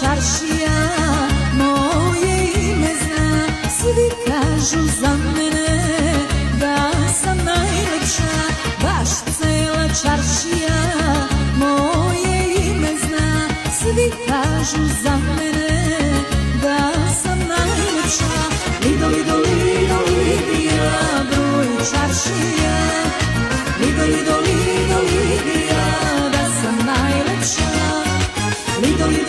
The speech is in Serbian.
čaršija moje ime zna. Svi kažu za mene da sam najlepša, baš cela čaršija moje ime zna. Svi kažu za mene da sam najlepša. Lido, Lido, Lido, Lidija, broj čaršija. Lido, Lido, Lido, Lidija, da sam najlepša. Lido, Lido,